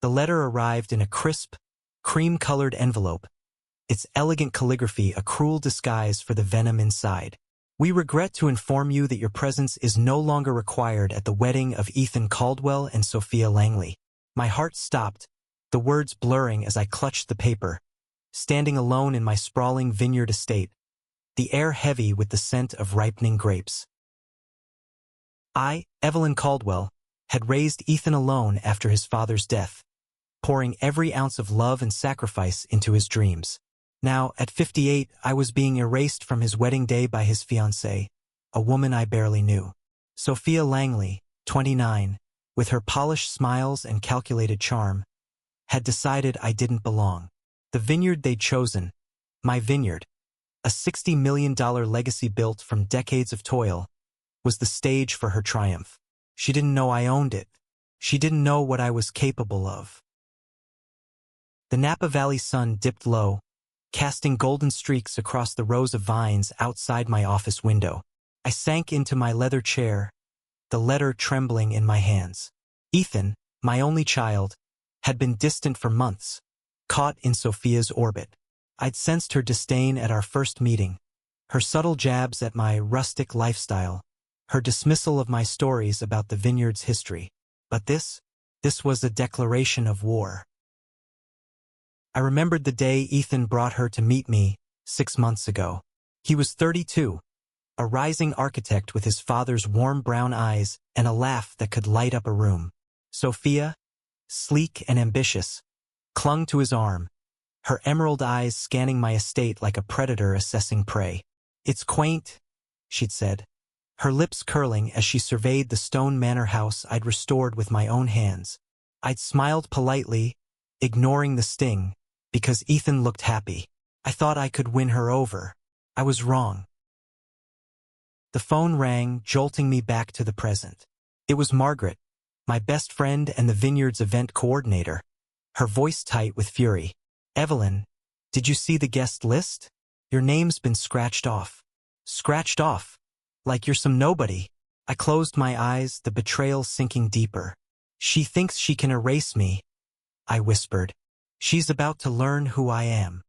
The letter arrived in a crisp, cream-colored envelope, its elegant calligraphy a cruel disguise for the venom inside. We regret to inform you that your presence is no longer required at the wedding of Ethan Caldwell and Sophia Langley. My heart stopped, the words blurring as I clutched the paper, standing alone in my sprawling vineyard estate, the air heavy with the scent of ripening grapes. I, Evelyn Caldwell, had raised Ethan alone after his father's death, pouring every ounce of love and sacrifice into his dreams. Now, at 58, I was being erased from his wedding day by his fiancée, a woman I barely knew. Sophia Langley, 29, with her polished smiles and calculated charm, had decided I didn't belong. The vineyard they'd chosen, my vineyard, a $60 million legacy built from decades of toil, was the stage for her triumph. She didn't know I owned it. She didn't know what I was capable of. The Napa Valley sun dipped low, casting golden streaks across the rows of vines outside my office window. I sank into my leather chair, the letter trembling in my hands. Ethan, my only child, had been distant for months, caught in Sophia's orbit. I'd sensed her disdain at our first meeting, her subtle jabs at my rustic lifestyle, her dismissal of my stories about the vineyard's history. But this was a declaration of war. I remembered the day Ethan brought her to meet me 6 months ago. He was 32, a rising architect with his father's warm brown eyes and a laugh that could light up a room. Sophia, sleek and ambitious, clung to his arm, her emerald eyes scanning my estate like a predator assessing prey. "It's quaint," she'd said, her lips curling as she surveyed the stone manor house I'd restored with my own hands. I'd smiled politely, ignoring the sting, because Ethan looked happy. I thought I could win her over. I was wrong. The phone rang, jolting me back to the present. It was Margaret, my best friend and the vineyard's event coordinator, her voice tight with fury. "Evelyn, did you see the guest list? Your name's been scratched off." "Scratched off? Like you're some nobody." I closed my eyes, the betrayal sinking deeper. "She thinks she can erase me," I whispered. "She's about to learn who I am."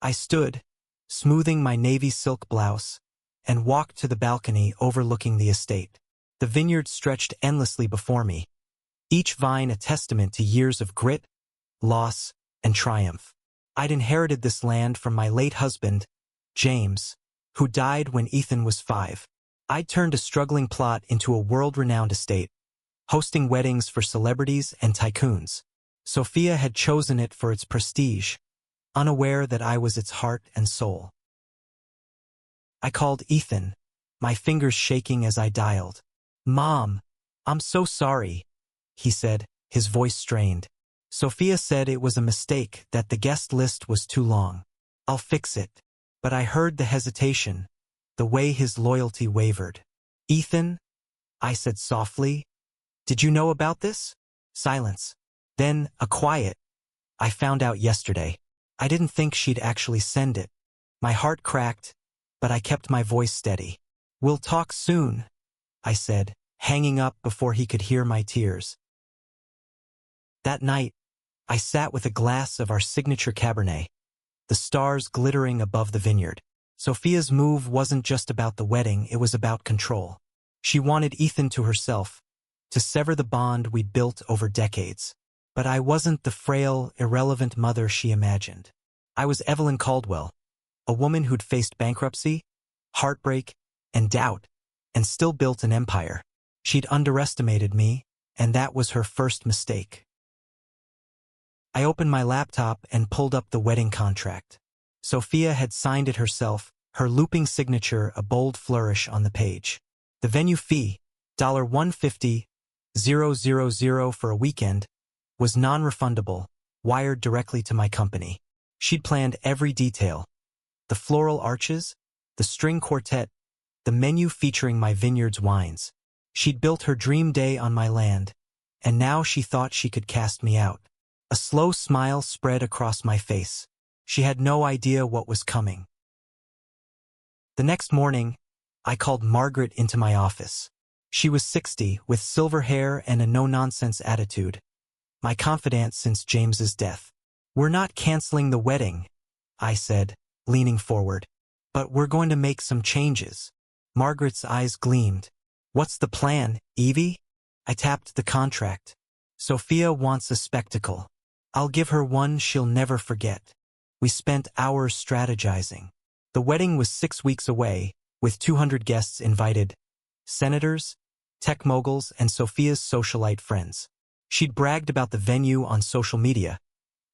I stood, smoothing my navy silk blouse, and walked to the balcony overlooking the estate. The vineyard stretched endlessly before me, each vine a testament to years of grit, loss, and triumph. I'd inherited this land from my late husband, James, who died when Ethan was 5. I'd turned a struggling plot into a world-renowned estate, hosting weddings for celebrities and tycoons. Sophia had chosen it for its prestige, unaware that I was its heart and soul. I called Ethan, my fingers shaking as I dialed. "Mom, I'm so sorry," he said, his voice strained. "Sophia said it was a mistake, that the guest list was too long. I'll fix it." But I heard the hesitation, the way his loyalty wavered. "Ethan," I said softly, "did you know about this?" Silence. Then, a quiet. "I found out yesterday." I didn't think she'd actually send it. My heart cracked, but I kept my voice steady. "We'll talk soon," I said, hanging up before he could hear my tears. That night, I sat with a glass of our signature Cabernet, the stars glittering above the vineyard. Sophia's move wasn't just about the wedding, it was about control. She wanted Ethan to herself, to sever the bond we'd built over decades. But I wasn't the frail, irrelevant mother she imagined. I was Evelyn Caldwell, a woman who'd faced bankruptcy, heartbreak, and doubt, and still built an empire. She'd underestimated me, and that was her first mistake. I opened my laptop and pulled up the wedding contract. Sophia had signed it herself, her looping signature a bold flourish on the page. The venue fee, $150,000 for a weekend, was non-refundable, wired directly to my company. She'd planned every detail. The floral arches, the string quartet, the menu featuring my vineyard's wines. She'd built her dream day on my land, and now she thought she could cast me out. A slow smile spread across my face. She had no idea what was coming. The next morning, I called Margaret into my office. She was 60, with silver hair and a no-nonsense attitude, my confidant since James's death. We're not canceling the wedding, I said, leaning forward. But we're going to make some changes. Margaret's eyes gleamed. What's the plan, Evie? I tapped the contract. Sophia wants a spectacle. I'll give her one she'll never forget. We spent hours strategizing. The wedding was 6 weeks away, with 200 guests invited. Senators, tech moguls, and Sophia's socialite friends. She'd bragged about the venue on social media,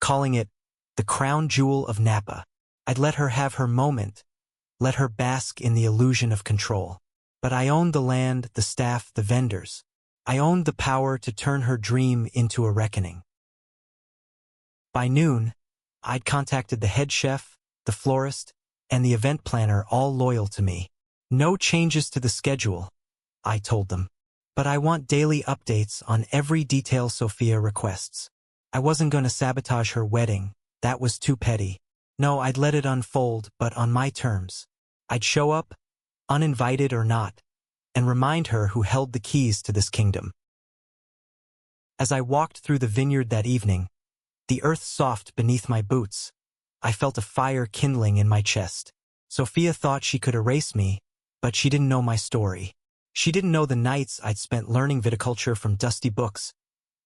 calling it the crown jewel of Napa. I'd let her have her moment, let her bask in the illusion of control. But I owned the land, the staff, the vendors. I owned the power to turn her dream into a reckoning. By noon, I'd contacted the head chef, the florist, and the event planner, all loyal to me. No changes to the schedule, I told them. But I want daily updates on every detail Sophia requests. I wasn't going to sabotage her wedding, that was too petty. No, I'd let it unfold, but on my terms. I'd show up, uninvited or not, and remind her who held the keys to this kingdom. As I walked through the vineyard that evening, the earth soft beneath my boots, I felt a fire kindling in my chest. Sophia thought she could erase me, but she didn't know my story. She didn't know the nights I'd spent learning viticulture from dusty books,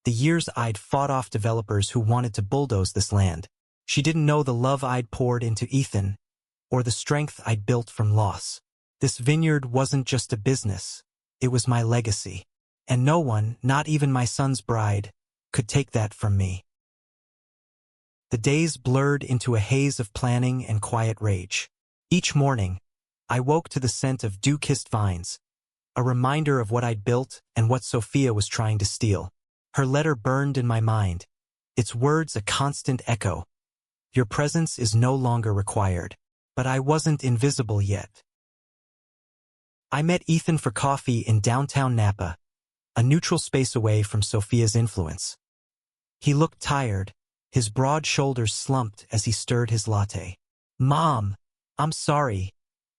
the years I'd fought off developers who wanted to bulldoze this land. She didn't know the love I'd poured into Ethan, or the strength I'd built from loss. This vineyard wasn't just a business, it was my legacy. And no one, not even my son's bride, could take that from me. The days blurred into a haze of planning and quiet rage. Each morning, I woke to the scent of dew-kissed vines, a reminder of what I'd built and what Sophia was trying to steal. Her letter burned in my mind, its words a constant echo. Your presence is no longer required. But I wasn't invisible yet. I met Ethan for coffee in downtown Napa, a neutral space away from Sophia's influence. He looked tired, his broad shoulders slumped as he stirred his latte. Mom, I'm sorry,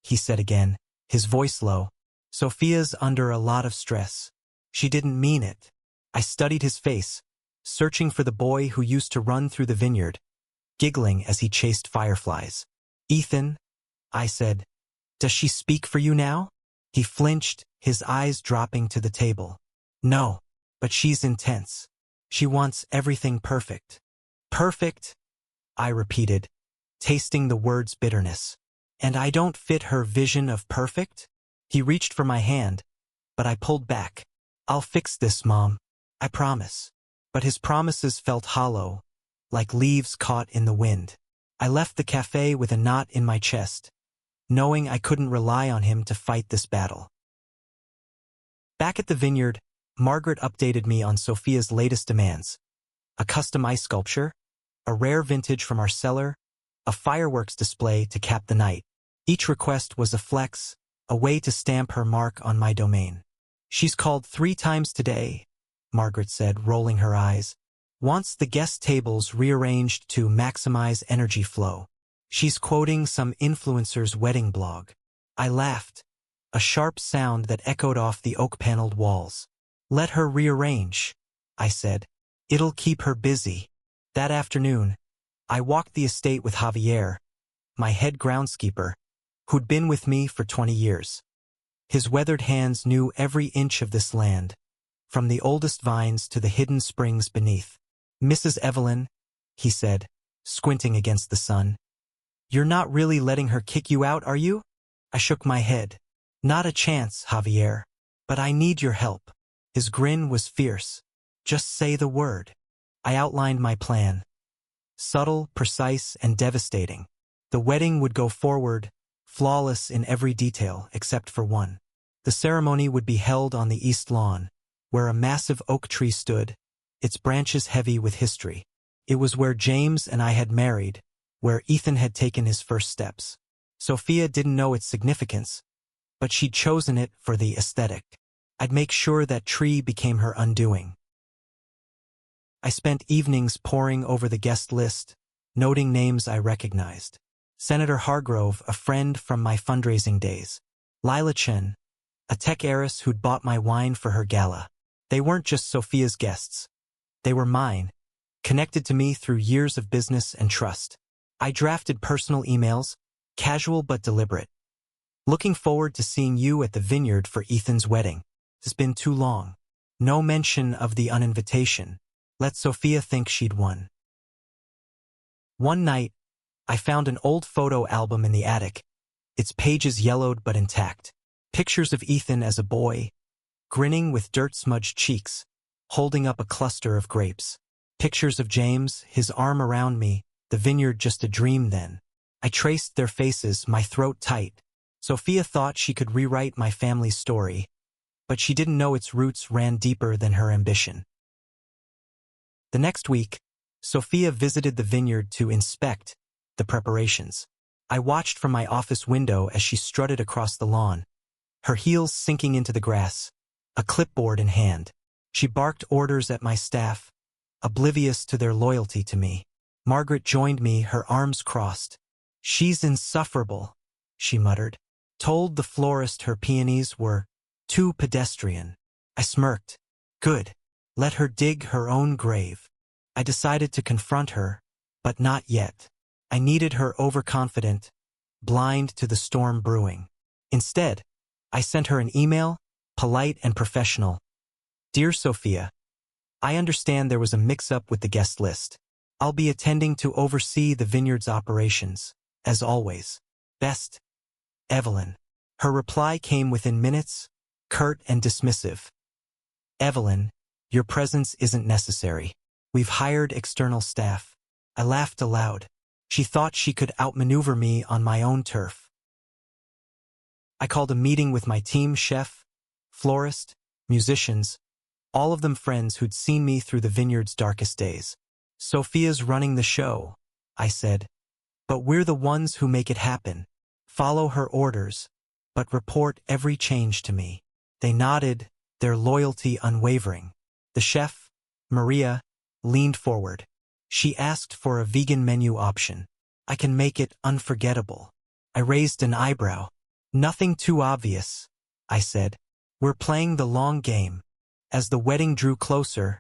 he said again, his voice low. Sophia's under a lot of stress. She didn't mean it. I studied his face, searching for the boy who used to run through the vineyard, giggling as he chased fireflies. Ethan, I said, does she speak for you now? He flinched, his eyes dropping to the table. No, but she's intense. She wants everything perfect. Perfect, I repeated, tasting the word's bitterness. And I don't fit her vision of perfect? He reached for my hand, but I pulled back. I'll fix this, Mom. I promise. But his promises felt hollow, like leaves caught in the wind. I left the cafe with a knot in my chest, knowing I couldn't rely on him to fight this battle. Back at the vineyard, Margaret updated me on Sophia's latest demands. A custom ice sculpture, a rare vintage from our cellar, a fireworks display to cap the night. Each request was a flex, a way to stamp her mark on my domain. She's called 3 times today, Margaret said, rolling her eyes. Wants the guest tables rearranged to maximize energy flow. She's quoting some influencer's wedding blog. I laughed, a sharp sound that echoed off the oak-paneled walls. Let her rearrange, I said. It'll keep her busy. That afternoon, I walked the estate with Javier, my head groundskeeper, who'd been with me for 20 years. His weathered hands knew every inch of this land, from the oldest vines to the hidden springs beneath. Mrs. Evelyn, he said, squinting against the sun. You're not really letting her kick you out, are you? I shook my head. Not a chance, Javier. But I need your help. His grin was fierce. Just say the word. I outlined my plan. Subtle, precise, and devastating. The wedding would go forward, flawless in every detail except for one. The ceremony would be held on the east lawn, where a massive oak tree stood, its branches heavy with history. It was where James and I had married, where Ethan had taken his first steps. Sophia didn't know its significance, but she'd chosen it for the aesthetic. I'd make sure that tree became her undoing. I spent evenings poring over the guest list, noting names I recognized. Senator Hargrove, a friend from my fundraising days. Lila Chen, a tech heiress who'd bought my wine for her gala. They weren't just Sophia's guests. They were mine, connected to me through years of business and trust. I drafted personal emails, casual but deliberate. Looking forward to seeing you at the Vineyard for Ethan's wedding. It's been too long. No mention of the uninvitation. Let Sophia think she'd won. One night, I found an old photo album in the attic, its pages yellowed but intact. Pictures of Ethan as a boy, grinning with dirt-smudged cheeks, holding up a cluster of grapes. Pictures of James, his arm around me, the vineyard just a dream then. I traced their faces, my throat tight. Sophia thought she could rewrite my family's story, but she didn't know its roots ran deeper than her ambition. The next week, Sophia visited the vineyard to inspect the preparations. I watched from my office window as she strutted across the lawn, her heels sinking into the grass, a clipboard in hand. She barked orders at my staff, oblivious to their loyalty to me. Margaret joined me, her arms crossed. "She's insufferable," she muttered. Told the florist her peonies were too pedestrian. I smirked. Good. Let her dig her own grave. I decided to confront her, but not yet. I needed her overconfident, blind to the storm brewing. Instead, I sent her an email, polite and professional. Dear Sophia, I understand there was a mix-up with the guest list. I'll be attending to oversee the vineyard's operations, as always. Best, Evelyn. Her reply came within minutes, curt and dismissive. Evelyn, your presence isn't necessary. We've hired external staff. I laughed aloud. She thought she could outmaneuver me on my own turf. I called a meeting with my team, chef, florist, musicians, all of them friends who'd seen me through the vineyard's darkest days. Sophia's running the show, I said, but we're the ones who make it happen. Follow her orders, but report every change to me. They nodded, their loyalty unwavering. The chef, Maria, leaned forward. She asked for a vegan menu option. I can make it unforgettable. I raised an eyebrow. Nothing too obvious, I said. We're playing the long game. As the wedding drew closer,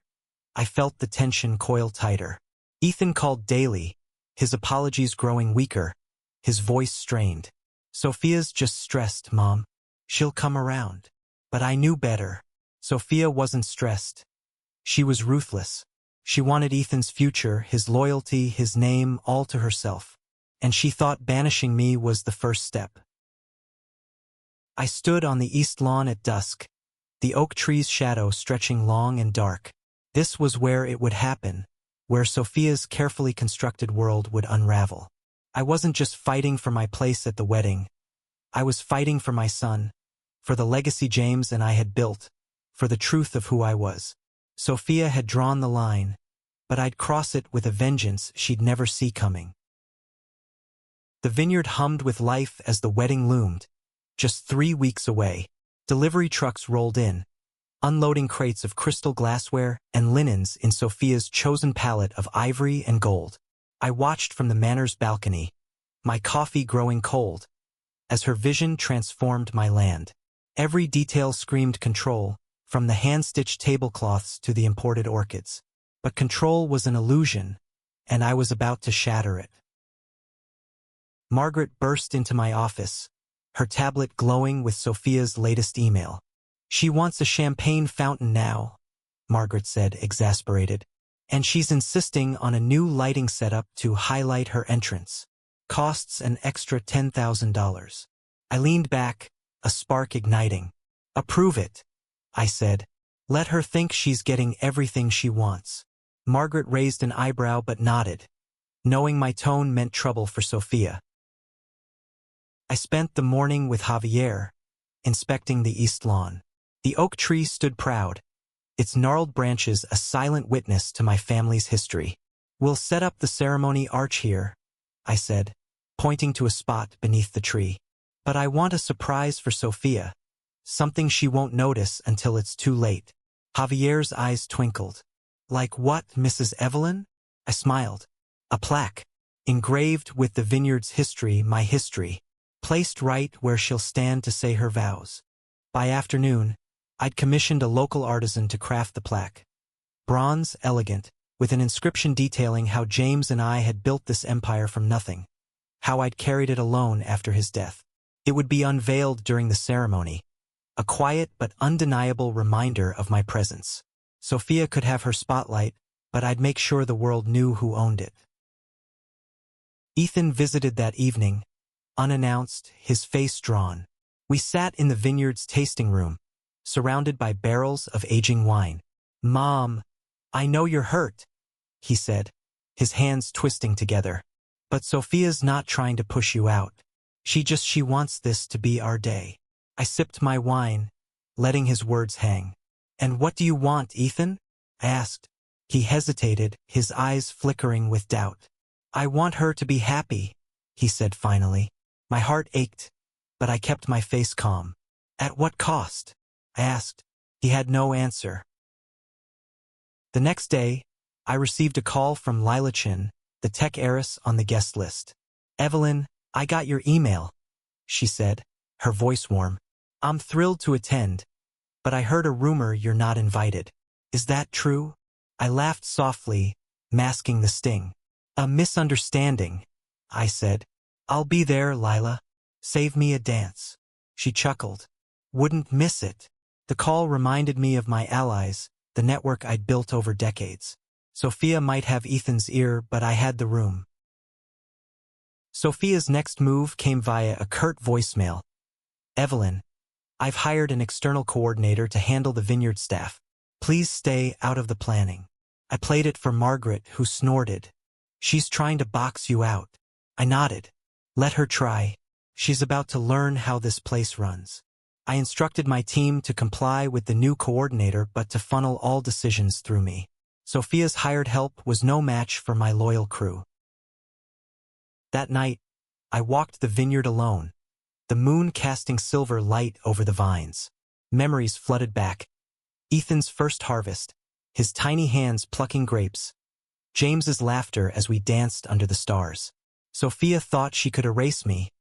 I felt the tension coil tighter. Ethan called daily, his apologies growing weaker, his voice strained. Sophia's just stressed, Mom. She'll come around. But I knew better. Sophia wasn't stressed. She was ruthless. She wanted Ethan's future, his loyalty, his name, all to herself. And she thought banishing me was the first step. I stood on the east lawn at dusk, the oak tree's shadow stretching long and dark. This was where it would happen, where Sophia's carefully constructed world would unravel. I wasn't just fighting for my place at the wedding. I was fighting for my son, for the legacy James and I had built, for the truth of who I was. Sophia had drawn the line, but I'd cross it with a vengeance she'd never see coming. The vineyard hummed with life as the wedding loomed. Just 3 weeks away, delivery trucks rolled in, unloading crates of crystal glassware and linens in Sophia's chosen palette of ivory and gold. I watched from the manor's balcony, my coffee growing cold, as her vision transformed my land. Every detail screamed control, from the hand-stitched tablecloths to the imported orchids. But control was an illusion, and I was about to shatter it. Margaret burst into my office, her tablet glowing with Sophia's latest email. She wants a champagne fountain now, Margaret said, exasperated. And she's insisting on a new lighting setup to highlight her entrance. Costs an extra $10,000. I leaned back, a spark igniting. Approve it, I said. Let her think she's getting everything she wants. Margaret raised an eyebrow but nodded, knowing my tone meant trouble for Sophia. I spent the morning with Javier, inspecting the east lawn. The oak tree stood proud, its gnarled branches a silent witness to my family's history. We'll set up the ceremony arch here, I said, pointing to a spot beneath the tree. But I want a surprise for Sophia, something she won't notice until it's too late. Javier's eyes twinkled. Like what, Mrs. Evelyn? I smiled. A plaque, engraved with the vineyard's history, my history, placed right where she'll stand to say her vows. By afternoon, I'd commissioned a local artisan to craft the plaque. bronze, elegant, with an inscription detailing how James and I had built this empire from nothing, how I'd carried it alone after his death. It would be unveiled during the ceremony, a quiet but undeniable reminder of my presence. Sophia could have her spotlight, but I'd make sure the world knew who owned it. Ethan visited that evening, unannounced, his face drawn. We sat in the Vineyard's tasting room, surrounded by barrels of aging wine. "Mom, I know you're hurt," he said, his hands twisting together. "But Sophia's not trying to push you out. She wants this to be our day." I sipped my wine, letting his words hang. "And what do you want, Ethan?" I asked. He hesitated, his eyes flickering with doubt. "I want her to be happy," he said finally. My heart ached, but I kept my face calm. "At what cost?" I asked. He had no answer. The next day, I received a call from Lila Chin, the tech heiress on the guest list. "Evelyn, I got your email," she said, her voice warm. "I'm thrilled to attend, but I heard a rumor you're not invited. Is that true?" I laughed softly, masking the sting. "A misunderstanding," I said. "I'll be there, Lila. Save me a dance." She chuckled. "Wouldn't miss it." The call reminded me of my allies, the network I'd built over decades. Sophia might have Ethan's ear, but I had the room. Sophia's next move came via a curt voicemail. "Evelyn, I've hired an external coordinator to handle the Vineyard staff. Please stay out of the planning." I played it for Margaret, who snorted. "She's trying to box you out." I nodded. "Let her try. She's about to learn how this place runs." I instructed my team to comply with the new coordinator but to funnel all decisions through me. Sophia's hired help was no match for my loyal crew. That night, I walked the vineyard alone, the moon casting silver light over the vines. Memories flooded back. Ethan's first harvest, his tiny hands plucking grapes, James's laughter as we danced under the stars. Sophia thought she could erase me,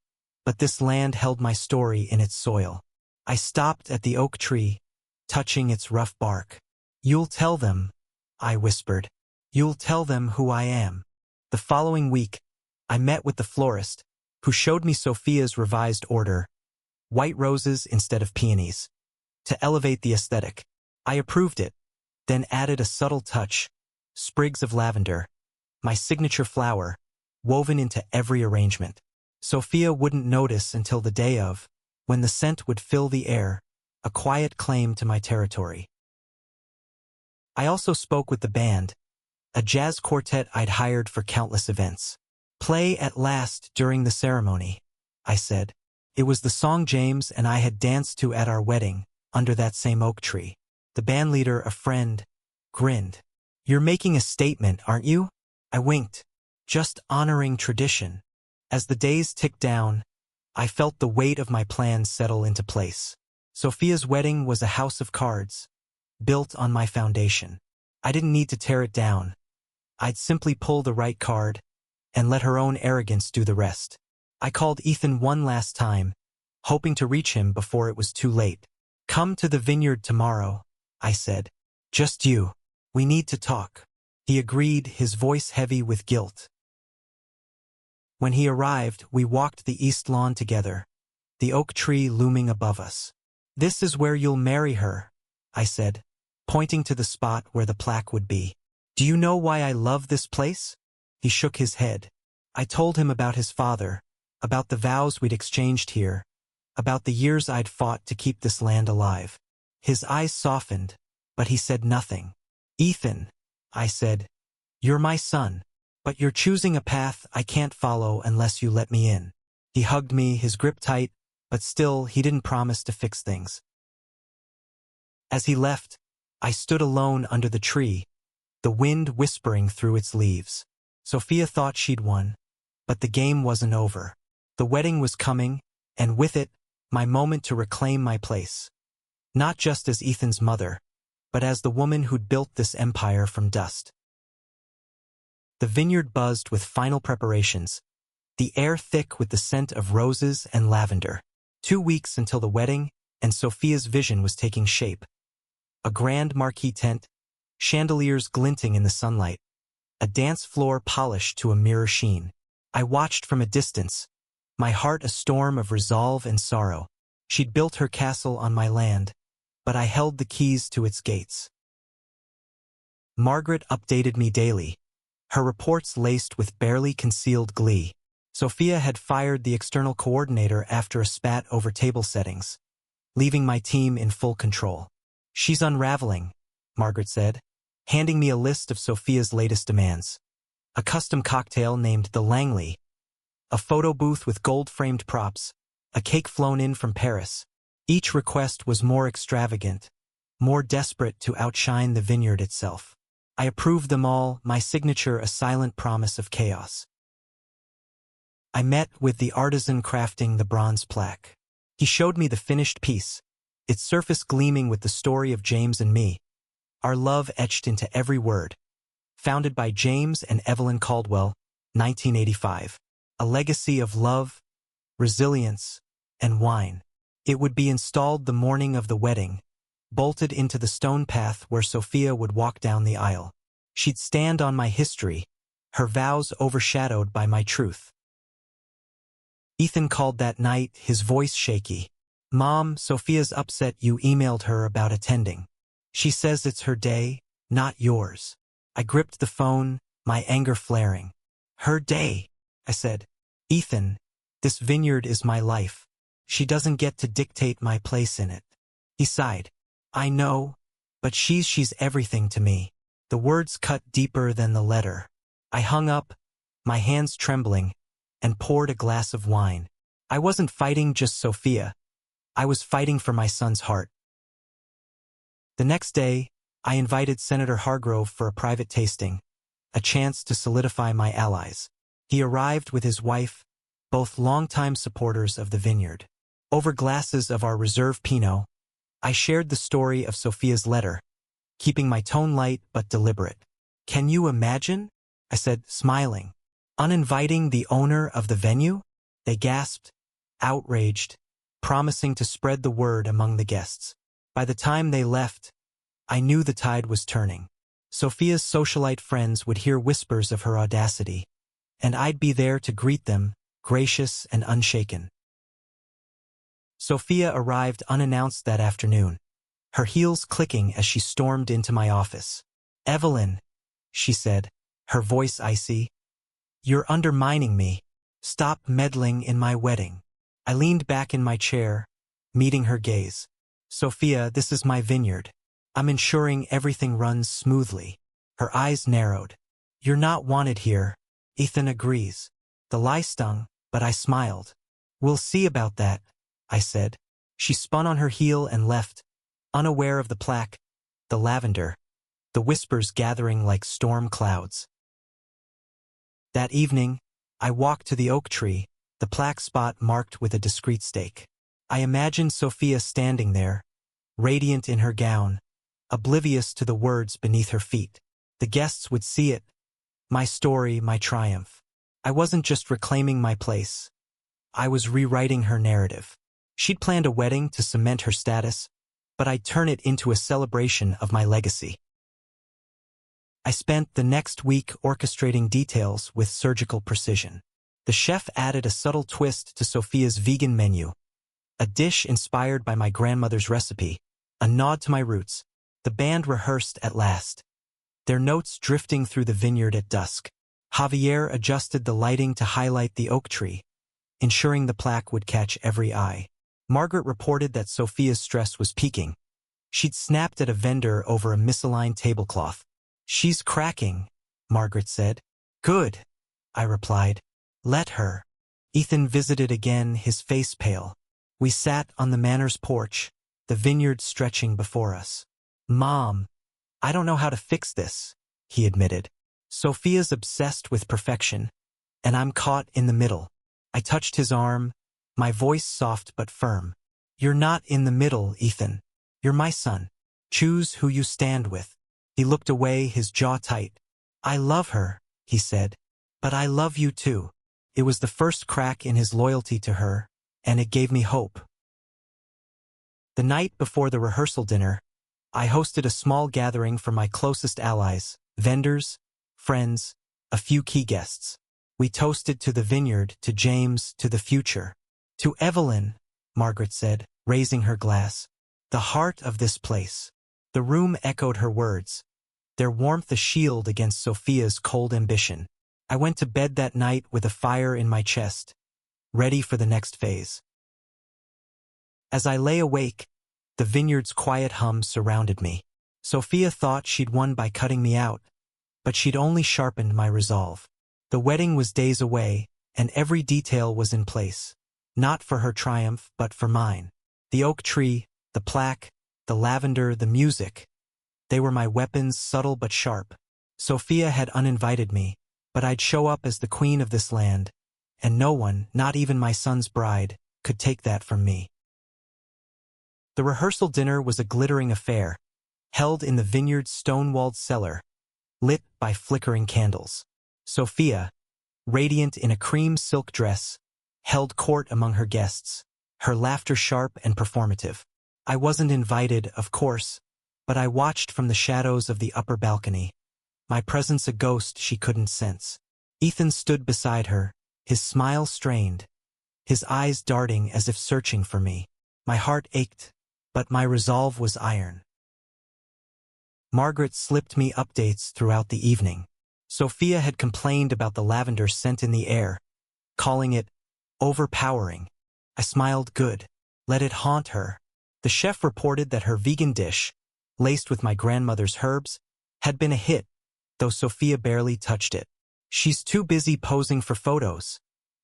but this land held my story in its soil. I stopped at the oak tree, touching its rough bark. "You'll tell them," I whispered. "You'll tell them who I am." The following week, I met with the florist, who showed me Sophia's revised order, white roses instead of peonies, to elevate the aesthetic. I approved it, then added a subtle touch, sprigs of lavender, my signature flower, woven into every arrangement. Sophia wouldn't notice until the day of, when the scent would fill the air, a quiet claim to my territory. I also spoke with the band, a jazz quartet I'd hired for countless events. "Play at last during the ceremony," I said. It was the song James and I had danced to at our wedding, under that same oak tree. The bandleader, a friend, grinned. "You're making a statement, aren't you?" I winked. "Just honoring tradition." As the days ticked down, I felt the weight of my plans settle into place. Sophia's wedding was a house of cards, built on my foundation. I didn't need to tear it down. I'd simply pull the right card, and let her own arrogance do the rest. I called Ethan one last time, hoping to reach him before it was too late. "Come to the vineyard tomorrow," I said. "Just you. We need to talk." He agreed, his voice heavy with guilt. When he arrived, we walked the east lawn together, the oak tree looming above us. "This is where you'll marry her," I said, pointing to the spot where the plaque would be. "Do you know why I love this place?" He shook his head. I told him about his father, about the vows we'd exchanged here, about the years I'd fought to keep this land alive. His eyes softened, but he said nothing. "Ethan," I said, "you're my son, but you're choosing a path I can't follow unless you let me in." He hugged me, his grip tight, but still he didn't promise to fix things. As he left, I stood alone under the tree, the wind whispering through its leaves. Sophia thought she'd won, but the game wasn't over. The wedding was coming, and with it, my moment to reclaim my place. Not just as Ethan's mother, but as the woman who'd built this empire from dust. The vineyard buzzed with final preparations, the air thick with the scent of roses and lavender. 2 weeks until the wedding, and Sophia's vision was taking shape. A grand marquee tent, chandeliers glinting in the sunlight, a dance floor polished to a mirror sheen. I watched from a distance, my heart a storm of resolve and sorrow. She'd built her castle on my land, but I held the keys to its gates. Margaret updated me daily, her reports laced with barely concealed glee. Sophia had fired the external coordinator after a spat over table settings, leaving my team in full control. "She's unraveling," Margaret said, handing me a list of Sophia's latest demands. A custom cocktail named the Langley, a photo booth with gold-framed props, a cake flown in from Paris. Each request was more extravagant, more desperate to outshine the Vineyard itself. I approved them all, my signature a silent promise of chaos. I met with the artisan crafting the bronze plaque. He showed me the finished piece, its surface gleaming with the story of James and me, our love etched into every word. Founded by James and Evelyn Caldwell, 1985. A legacy of love, resilience, and wine. It would be installed the morning of the wedding, bolted into the stone path where Sophia would walk down the aisle. She'd stand on my history, her vows overshadowed by my truth. Ethan called that night, his voice shaky. "Mom, Sophia's upset you emailed her about attending. She says it's her day, not yours." I gripped the phone, my anger flaring. "Her day," I said. "Ethan, this vineyard is my life. She doesn't get to dictate my place in it." He sighed. "I know, but she's everything to me." The words cut deeper than the letter. I hung up, my hands trembling, and poured a glass of wine. I wasn't fighting just Sophia. I was fighting for my son's heart. The next day, I invited Senator Hargrove for a private tasting, a chance to solidify my allies. He arrived with his wife, both longtime supporters of the Vineyard. Over glasses of our reserve Pinot, I shared the story of Sophia's letter, keeping my tone light but deliberate. "Can you imagine?" I said, smiling. "Uninviting the owner of the venue?" They gasped, outraged, promising to spread the word among the guests. By the time they left, I knew the tide was turning. Sophia's socialite friends would hear whispers of her audacity, and I'd be there to greet them, gracious and unshaken. Sophia arrived unannounced that afternoon, her heels clicking as she stormed into my office. "Evelyn," she said, her voice icy, "you're undermining me. Stop meddling in my wedding." I leaned back in my chair, meeting her gaze. "Sophia, this is my vineyard. I'm ensuring everything runs smoothly." Her eyes narrowed. "You're not wanted here." Ethan agrees. The lie stung, but I smiled. "We'll see about that," I said. She spun on her heel and left, unaware of the plaque, the lavender, the whispers gathering like storm clouds. That evening, I walked to the oak tree, the plaque spot marked with a discreet stake. I imagined Sophia standing there, radiant in her gown, oblivious to the words beneath her feet. The guests would see it, my story, my triumph. I wasn't just reclaiming my place. I was rewriting her narrative. She'd planned a wedding to cement her status, but I'd turn it into a celebration of my legacy. I spent the next week orchestrating details with surgical precision. The chef added a subtle twist to Sophia's vegan menu, a dish inspired by my grandmother's recipe, a nod to my roots. The band rehearsed at last, their notes drifting through the vineyard at dusk. Javier adjusted the lighting to highlight the oak tree, ensuring the plaque would catch every eye. Margaret reported that Sophia's stress was peaking. She'd snapped at a vendor over a misaligned tablecloth. "She's cracking," Margaret said. "Good," I replied. "Let her." Ethan visited again, his face pale. We sat on the manor's porch, the vineyard stretching before us. "Mom, I don't know how to fix this," he admitted. "Sophia's obsessed with perfection, and I'm caught in the middle." I touched his arm, my voice soft but firm. "You're not in the middle, Ethan. You're my son. Choose who you stand with." He looked away, his jaw tight. "I love her," he said, "but I love you too." It was the first crack in his loyalty to her, and it gave me hope. The night before the rehearsal dinner, I hosted a small gathering for my closest allies, vendors, friends, a few key guests. We toasted to the vineyard, to James, to the future. To Evelyn, Margaret said, raising her glass. The heart of this place. The room echoed her words, their warmth a shield against Sophia's cold ambition. I went to bed that night with a fire in my chest, ready for the next phase. As I lay awake, the vineyard's quiet hum surrounded me. Sophia thought she'd won by cutting me out, but she'd only sharpened my resolve. The wedding was days away, and every detail was in place. Not for her triumph, but for mine. The oak tree, the plaque, the lavender, the music. They were my weapons, subtle but sharp. Sophia had uninvited me, but I'd show up as the queen of this land, and no one, not even my son's bride, could take that from me. The rehearsal dinner was a glittering affair, held in the vineyard's stone-walled cellar, lit by flickering candles. Sophia, radiant in a cream silk dress, held court among her guests, her laughter sharp and performative. I wasn't invited, of course, but I watched from the shadows of the upper balcony, my presence a ghost she couldn't sense. Ethan stood beside her, his smile strained, his eyes darting as if searching for me. My heart ached, but my resolve was iron. Margaret slipped me updates throughout the evening. Sophia had complained about the lavender scent in the air, calling it overpowering. I smiled. Good. Let it haunt her. The chef reported that her vegan dish, laced with my grandmother's herbs, had been a hit, though Sophia barely touched it. She's too busy posing for photos,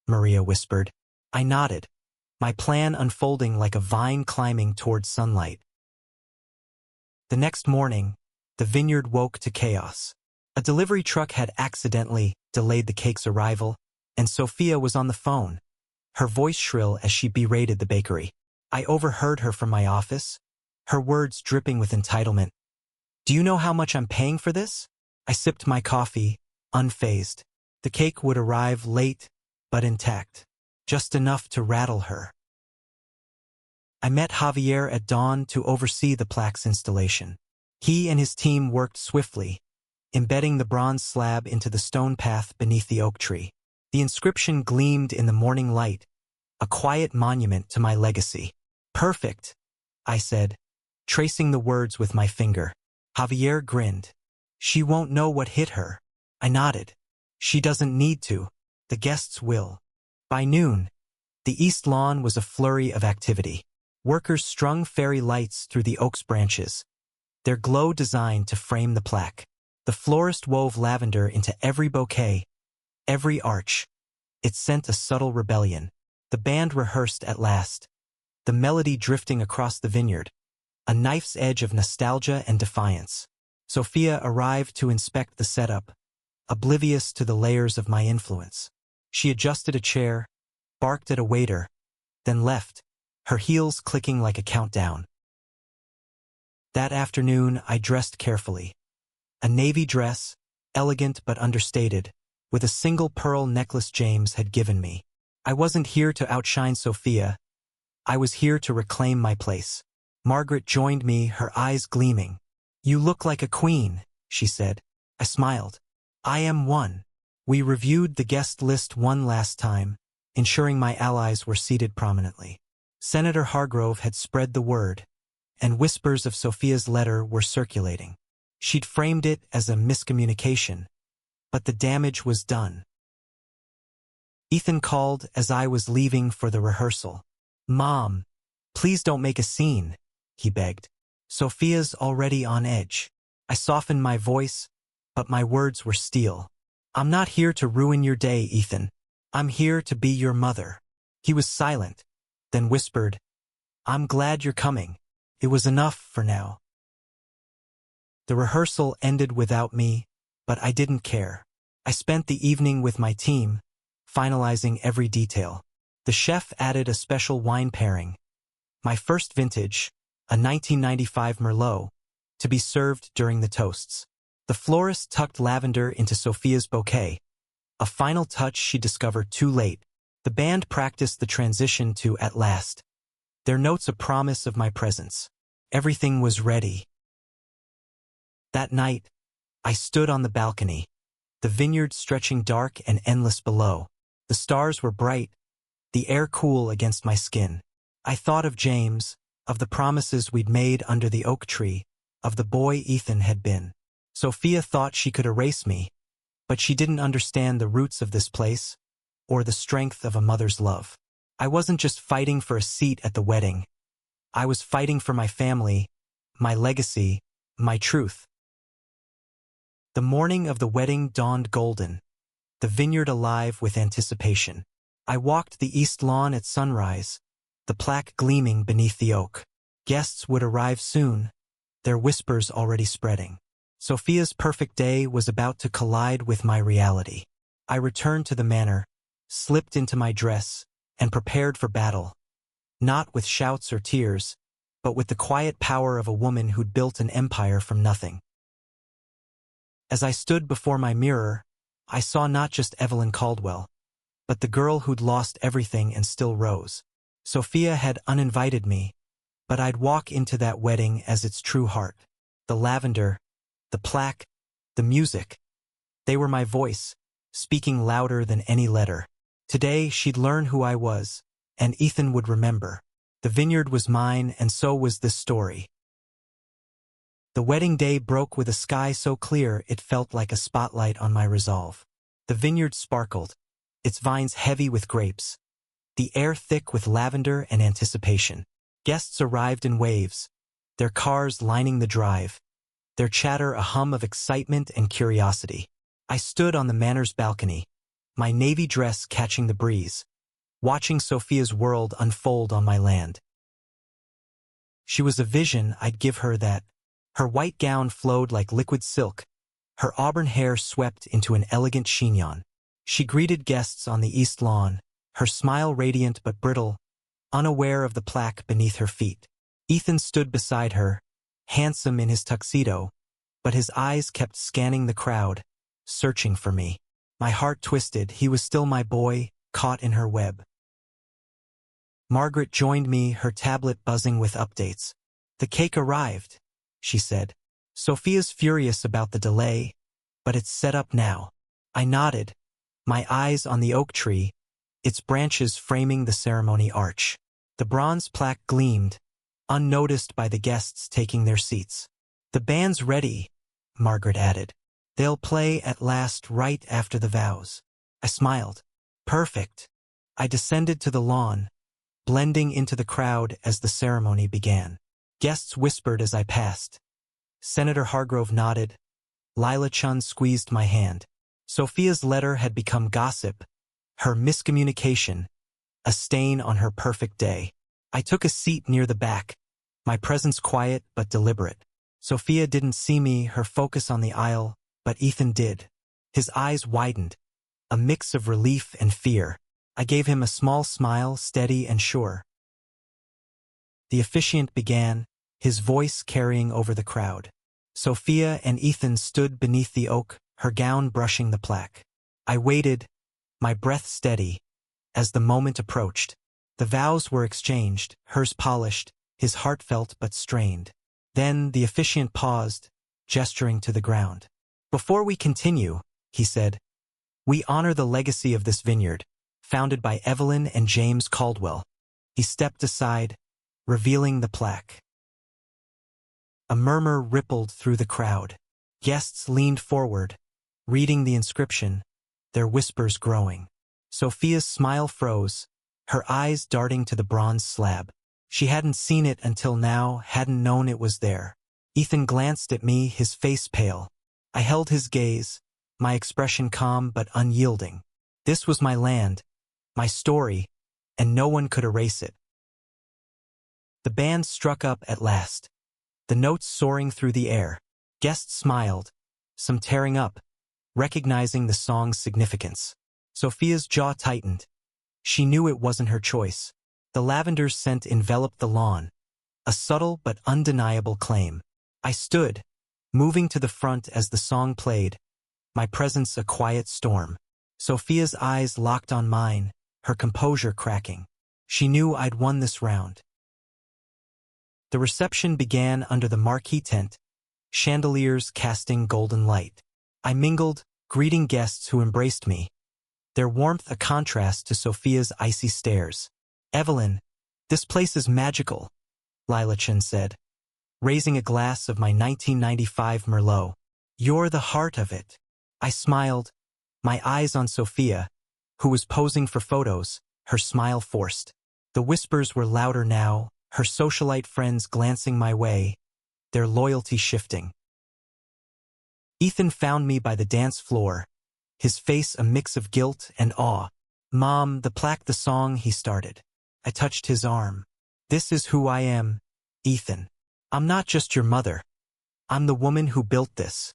Maria whispered. I nodded, my plan unfolding like a vine climbing toward sunlight. The next morning, the vineyard woke to chaos. A delivery truck had accidentally delayed the cake's arrival, and Sophia was on the phone, her voice shrill as she berated the bakery. I overheard her from my office, her words dripping with entitlement. Do you know how much I'm paying for this? I sipped my coffee, unfazed. The cake would arrive late, but intact, just enough to rattle her. I met Javier at dawn to oversee the plaque's installation. He and his team worked swiftly, embedding the bronze slab into the stone path beneath the oak tree. The inscription gleamed in the morning light, a quiet monument to my legacy. Perfect, I said, tracing the words with my finger. Javier grinned. She won't know what hit her. I nodded. She doesn't need to. The guests will. By noon, the east lawn was a flurry of activity. Workers strung fairy lights through the oak's branches, their glow designed to frame the plaque. The florist wove lavender into every bouquet, every arch. It sent a subtle rebellion. The band rehearsed at last, the melody drifting across the vineyard, a knife's edge of nostalgia and defiance. Sophia arrived to inspect the setup, oblivious to the layers of my influence. She adjusted a chair, barked at a waiter, then left, her heels clicking like a countdown. That afternoon, I dressed carefully. A navy dress, elegant but understated, with a single pearl necklace James had given me. I wasn't here to outshine Sophia. I was here to reclaim my place. Margaret joined me, her eyes gleaming. You look like a queen, she said. I smiled. I am one. We reviewed the guest list one last time, ensuring my allies were seated prominently. Senator Hargrove had spread the word, and whispers of Sophia's letter were circulating. She'd framed it as a miscommunication, but the damage was done. Ethan called as I was leaving for the rehearsal. Mom, please don't make a scene, he begged. Sophia's already on edge. I softened my voice, but my words were steel. I'm not here to ruin your day, Ethan. I'm here to be your mother. He was silent, then whispered, I'm glad you're coming. It was enough for now. The rehearsal ended without me, but I didn't care. I spent the evening with my team, finalizing every detail. The chef added a special wine pairing, my first vintage, a 1995 Merlot, to be served during the toasts. The florist tucked lavender into Sophia's bouquet, a final touch she discovered too late. The band practiced the transition to At Last, their notes a promise of my presence. Everything was ready. That night, I stood on the balcony, the vineyard stretching dark and endless below. The stars were bright, the air cool against my skin. I thought of James, of the promises we'd made under the oak tree, of the boy Ethan had been. Sophia thought she could erase me, but she didn't understand the roots of this place, or the strength of a mother's love. I wasn't just fighting for a seat at the wedding. I was fighting for my family, my legacy, my truth. The morning of the wedding dawned golden, the vineyard alive with anticipation. I walked the east lawn at sunrise, the plaque gleaming beneath the oak. Guests would arrive soon, their whispers already spreading. Sophia's perfect day was about to collide with my reality. I returned to the manor, slipped into my dress, and prepared for battle. Not with shouts or tears, but with the quiet power of a woman who'd built an empire from nothing. As I stood before my mirror, I saw not just Evelyn Caldwell, but the girl who'd lost everything and still rose. Sophia had uninvited me, but I'd walk into that wedding as its true heart. The lavender, the plaque, the music. They were my voice, speaking louder than any letter. Today she'd learn who I was, and Ethan would remember. The vineyard was mine, and so was this story. The wedding day broke with a sky so clear it felt like a spotlight on my resolve. The vineyard sparkled, its vines heavy with grapes, the air thick with lavender and anticipation. Guests arrived in waves, their cars lining the drive, their chatter a hum of excitement and curiosity. I stood on the manor's balcony, my navy dress catching the breeze, watching Sophia's world unfold on my land. She was a vision I'd give her that. Her white gown flowed like liquid silk, her auburn hair swept into an elegant chignon. She greeted guests on the east lawn, her smile radiant but brittle, unaware of the plaque beneath her feet. Ethan stood beside her, handsome in his tuxedo, but his eyes kept scanning the crowd, searching for me. My heart twisted. He was still my boy, caught in her web. Margaret joined me, her tablet buzzing with updates. "The cake arrived," she said. "Sophia's furious about the delay, but it's set up now." I nodded, my eyes on the oak tree, its branches framing the ceremony arch. The bronze plaque gleamed, unnoticed by the guests taking their seats. "The band's ready," Margaret added. "They'll play at last right after the vows." I smiled. Perfect. I descended to the lawn, blending into the crowd as the ceremony began. Guests whispered as I passed. Senator Hargrove nodded. Lila Chun squeezed my hand. Sophia's letter had become gossip, her miscommunication, a stain on her perfect day. I took a seat near the back, my presence quiet but deliberate. Sophia didn't see me, her focus on the aisle, but Ethan did. His eyes widened, a mix of relief and fear. I gave him a small smile, steady and sure. The officiant began, his voice carrying over the crowd. Sophia and Ethan stood beneath the oak, her gown brushing the plaque. I waited, my breath steady, as the moment approached. The vows were exchanged, hers polished, his heartfelt but strained. Then the officiant paused, gesturing to the ground. "Before we continue," he said, "we honor the legacy of this vineyard, founded by Evelyn and James Caldwell." He stepped aside, revealing the plaque. A murmur rippled through the crowd. Guests leaned forward, reading the inscription, their whispers growing. Sophia's smile froze, her eyes darting to the bronze slab. She hadn't seen it until now, hadn't known it was there. Ethan glanced at me, his face pale. I held his gaze, my expression calm but unyielding. This was my land, my story, and no one could erase it. The band struck up at last, the notes soaring through the air. Guests smiled, some tearing up, recognizing the song's significance. Sophia's jaw tightened. She knew it wasn't her choice. The lavender scent enveloped the lawn, a subtle but undeniable claim. I stood, moving to the front as the song played, my presence a quiet storm. Sophia's eyes locked on mine, her composure cracking. She knew I'd won this round. The reception began under the marquee tent, chandeliers casting golden light. I mingled, greeting guests who embraced me, their warmth a contrast to Sophia's icy stares. "Evelyn, this place is magical," Lila Chen said, raising a glass of my 1995 Merlot. "You're the heart of it." I smiled, my eyes on Sophia, who was posing for photos, her smile forced. The whispers were louder now, her socialite friends glancing my way, their loyalty shifting. Ethan found me by the dance floor, his face a mix of guilt and awe. "Mom, the plaque, the song," he started. I touched his arm. "This is who I am, Ethan. I'm not just your mother. I'm the woman who built this."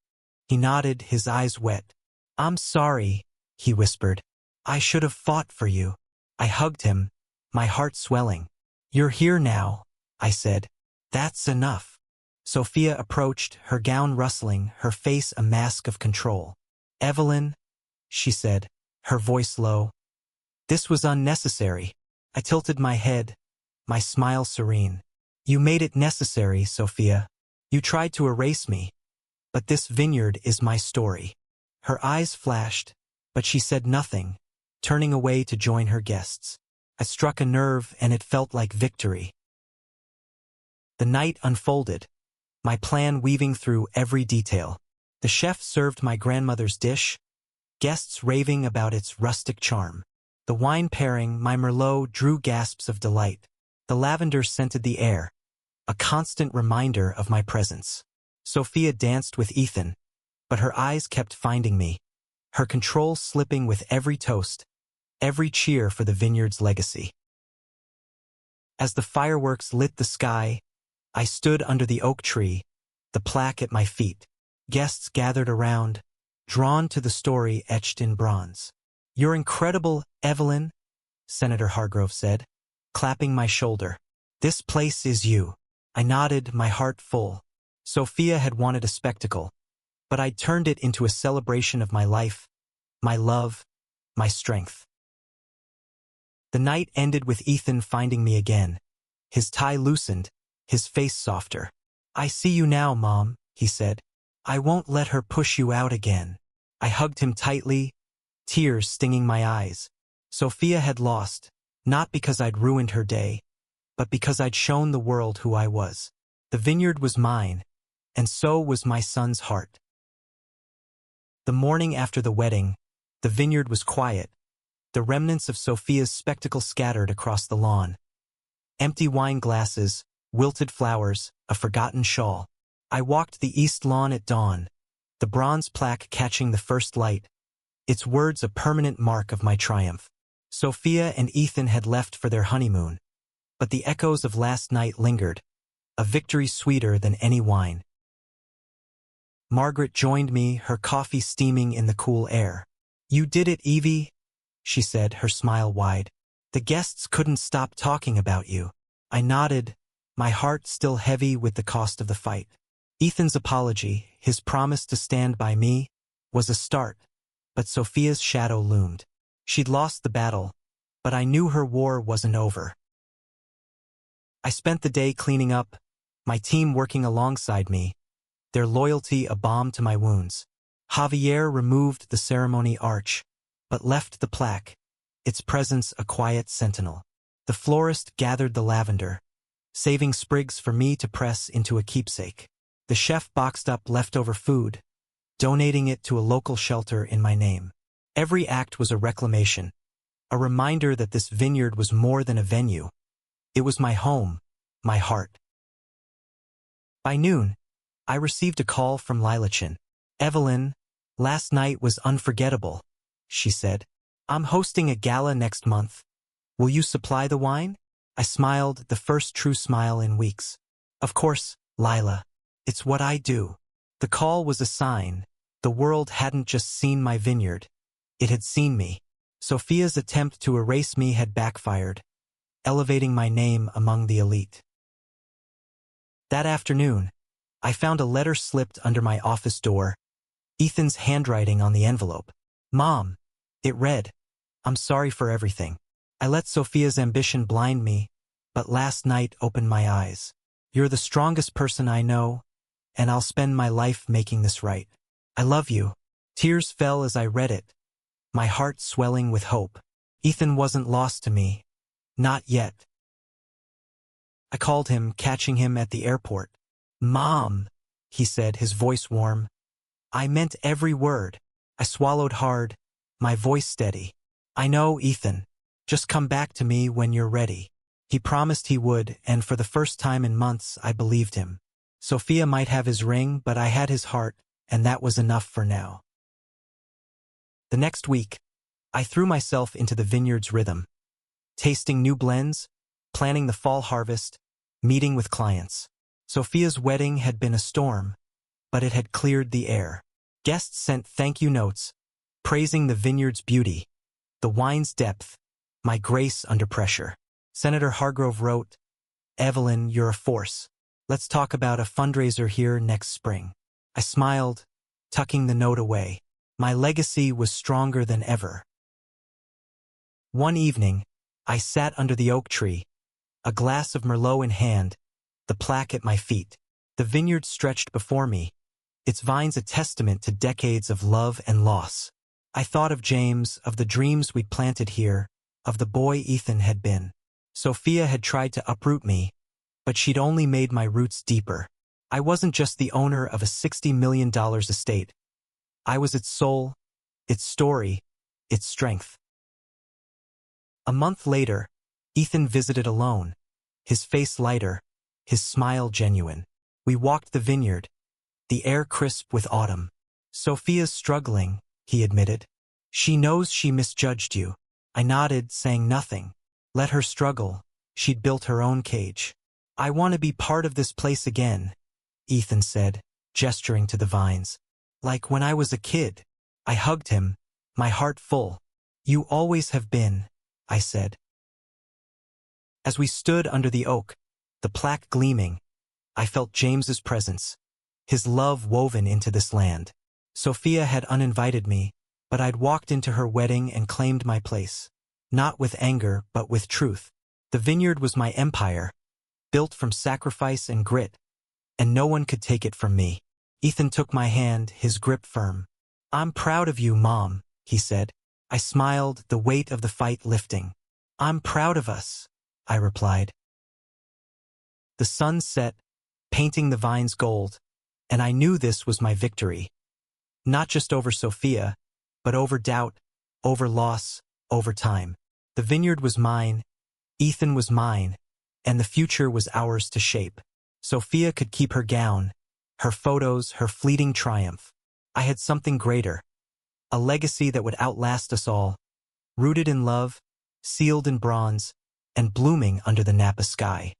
He nodded, his eyes wet. "I'm sorry," he whispered. "I should have fought for you." I hugged him, my heart swelling. "You're here now," I said. "That's enough." Sophia approached, her gown rustling, her face a mask of control. "Evelyn," she said, her voice low. "This was unnecessary." I tilted my head, my smile serene. "You made it necessary, Sophia. You tried to erase me. But this vineyard is my story." Her eyes flashed, but she said nothing, turning away to join her guests. I struck a nerve and it felt like victory. The night unfolded, my plan weaving through every detail. The chef served my grandmother's dish, guests raving about its rustic charm. The wine pairing, my Merlot, drew gasps of delight. The lavender scented the air, a constant reminder of my presence. Sophia danced with Ethan, but her eyes kept finding me, her control slipping with every toast, every cheer for the vineyard's legacy. As the fireworks lit the sky, I stood under the oak tree, the plaque at my feet. Guests gathered around, drawn to the story etched in bronze. "You're incredible, Evelyn," Senator Hargrove said, clapping my shoulder. "This place is you." I nodded, my heart full. Sophia had wanted a spectacle, but I'd turned it into a celebration of my life, my love, my strength. The night ended with Ethan finding me again. His tie loosened, his face softer. "I see you now, Mom," he said. "I won't let her push you out again." I hugged him tightly, tears stinging my eyes. Sophia had lost, not because I'd ruined her day, but because I'd shown the world who I was. The vineyard was mine, and so was my son's heart. The morning after the wedding, the vineyard was quiet, the remnants of Sophia's spectacle scattered across the lawn. Empty wine glasses, wilted flowers, a forgotten shawl. I walked the east lawn at dawn, the bronze plaque catching the first light, its words a permanent mark of my triumph. Sophia and Ethan had left for their honeymoon, but the echoes of last night lingered, a victory sweeter than any wine. Margaret joined me, her coffee steaming in the cool air. "You did it, Evie," she said, her smile wide. "The guests couldn't stop talking about you." I nodded, my heart still heavy with the cost of the fight. Ethan's apology, his promise to stand by me, was a start, but Sophia's shadow loomed. She'd lost the battle, but I knew her war wasn't over. I spent the day cleaning up, my team working alongside me, their loyalty a balm to my wounds. Javier removed the ceremony arch, but left the plaque, its presence a quiet sentinel. The florist gathered the lavender, saving sprigs for me to press into a keepsake. The chef boxed up leftover food, donating it to a local shelter in my name. Every act was a reclamation, a reminder that this vineyard was more than a venue. It was my home, my heart. By noon, I received a call from Lila Chen. "Evelyn, last night was unforgettable," she said. "I'm hosting a gala next month. Will you supply the wine?" I smiled, the first true smile in weeks. "Of course, Lila. It's what I do." The call was a sign. The world hadn't just seen my vineyard. It had seen me. Sophia's attempt to erase me had backfired, elevating my name among the elite. That afternoon, I found a letter slipped under my office door, Ethan's handwriting on the envelope. "Mom," it read, "I'm sorry for everything. I let Sophia's ambition blind me, but last night opened my eyes. You're the strongest person I know, and I'll spend my life making this right. I love you. Tears fell as I read it, my heart swelling with hope. Ethan wasn't lost to me. Not yet. I called him, catching him at the airport. "Mom," he said, his voice warm. I meant every word. I swallowed hard, my voice steady. "I know, Ethan. Just come back to me when you're ready." He promised he would, and for the first time in months I believed him. Sophia might have his ring, but I had his heart, and that was enough for now. The next week, I threw myself into the Vineyard's rhythm, tasting new blends, planning the fall harvest, meeting with clients. Sophia's wedding had been a storm, but it had cleared the air. Guests sent thank you notes, praising the Vineyard's beauty, the wine's depth, my grace under pressure. Senator Hargrove wrote, "Evelyn, you're a force. Let's talk about a fundraiser here next spring." I smiled, tucking the note away. My legacy was stronger than ever. One evening, I sat under the oak tree, a glass of Merlot in hand, the plaque at my feet. The vineyard stretched before me, its vines a testament to decades of love and loss. I thought of James, of the dreams we'd planted here, of the boy Ethan had been. Sophia had tried to uproot me, but she'd only made my roots deeper. I wasn't just the owner of a $60 million estate. I was its soul, its story, its strength. A month later, Ethan visited alone, his face lighter, his smile genuine. We walked the vineyard, the air crisp with autumn. "Sophia's struggling," he admitted. "She knows she misjudged you." I nodded, saying nothing. Let her struggle. She'd built her own cage. "I want to be part of this place again," Ethan said, gesturing to the vines. "Like when I was a kid." I hugged him, my heart full. "You always have been," I said. As we stood under the oak, the plaque gleaming, I felt James's presence, his love woven into this land. Sophia had uninvited me, but I'd walked into her wedding and claimed my place. Not with anger, but with truth. The vineyard was my empire, built from sacrifice and grit, and no one could take it from me. Ethan took my hand, his grip firm. "I'm proud of you, Mom," he said. I smiled, the weight of the fight lifting. "I'm proud of us," I replied. The sun set, painting the vines gold, and I knew this was my victory. Not just over Sophia, but over doubt, over loss, over time. The vineyard was mine, Ethan was mine, and the future was ours to shape. Sophia could keep her gown, her photos, her fleeting triumph. I had something greater, a legacy that would outlast us all, rooted in love, sealed in bronze, and blooming under the Napa sky.